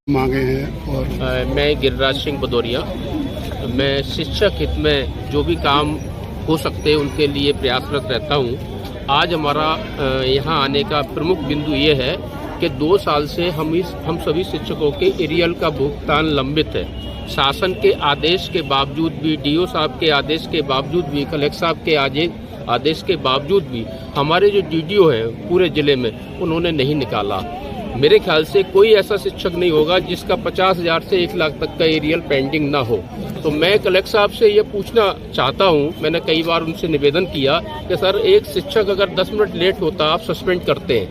मांगे हैं। और मैं गिरिराज सिंह भदौरिया, मैं शिक्षक हित में जो भी काम हो सकते हैं उनके लिए प्रयासरत रहता हूँ। आज हमारा यहाँ आने का प्रमुख बिंदु ये है कि 2 साल से हम सभी शिक्षकों के एरियल का भुगतान लंबित है। शासन के आदेश के बावजूद भी, डीओ साहब के आदेश के बावजूद भी, कलेक्टर साहब के आदेश के बावजूद भी हमारे जो डीडीओ है पूरे जिले में उन्होंने नहीं निकाला। मेरे ख्याल से कोई ऐसा शिक्षक नहीं होगा जिसका 50,000 से 1 लाख तक का एरियल पेंडिंग ना हो। तो मैं कलेक्टर साहब से ये पूछना चाहता हूँ, मैंने कई बार उनसे निवेदन किया कि सर, एक शिक्षक अगर 10 मिनट लेट होता आप सस्पेंड करते हैं,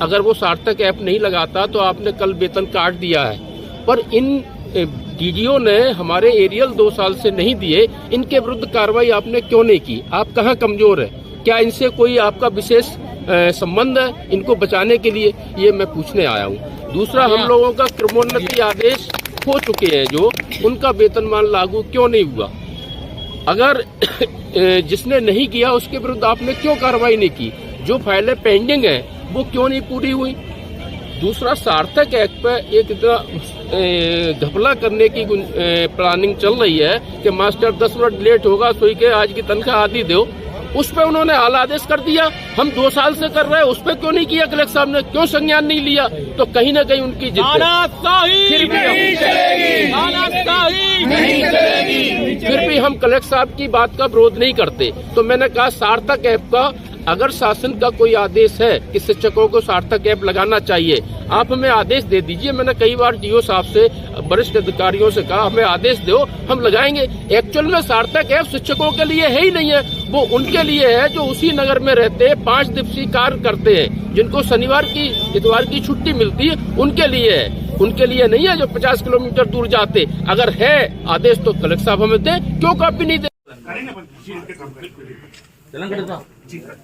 अगर वो सार्थक ऐप नहीं लगाता तो आपने कल वेतन काट दिया है, पर इन डीडीओ ने हमारे एरियल 2 साल से नहीं दिए, इनके विरुद्ध कार्रवाई आपने क्यों नहीं की? आप कहाँ कमजोर है? क्या इनसे कोई आपका विशेष संबंध है इनको बचाने के लिए? ये मैं पूछने आया हूँ। दूसरा, हम लोगों का क्रमोन्नति आदेश हो चुके हैं, जो उनका वेतनमान लागू क्यों नहीं हुआ? अगर जिसने नहीं किया उसके विरुद्ध आपने क्यों कार्रवाई नहीं की? जो फाइलें पेंडिंग है वो क्यों नहीं पूरी हुई? दूसरा, सार्थक एक्ट पर एक इतना घपला करने की प्लानिंग चल रही है कि मास्टर 10 मिनट लेट होगा सोई के आज की तनख्वाह आधी दो, उस पर उन्होंने हाल आदेश कर दिया। हम 2 साल से कर रहे हैं, उस पर क्यों नहीं किया? कलेक्टर साहब ने क्यों संज्ञान नहीं लिया? तो कहीं ना कहीं उनकी जिद फिर भी हम कलेक्टर साहब की बात का विरोध नहीं करते। तो मैंने कहा, सार्थक ऐप का अगर शासन का कोई आदेश है कि शिक्षकों को सार्थक ऐप लगाना चाहिए, आप हमें आदेश दे दीजिए। मैंने कई बार डीओ साहब से, वरिष्ठ अधिकारियों से कहा, हमें आदेश दो, हम लगाएंगे। एक्चुअल में सार्थक ऐप शिक्षकों के लिए है ही नहीं है, वो उनके लिए है जो उसी नगर में रहते हैं, 5 दिवसीय कार्य करते हैं, जिनको शनिवार की इतवार की छुट्टी मिलती है, उनके लिए है, उनके लिए नहीं है जो 50 किलोमीटर दूर जाते। अगर है आदेश तो कलेक्टर साहब हमें दे, क्यों कॉपी नहीं दे? ठीक है।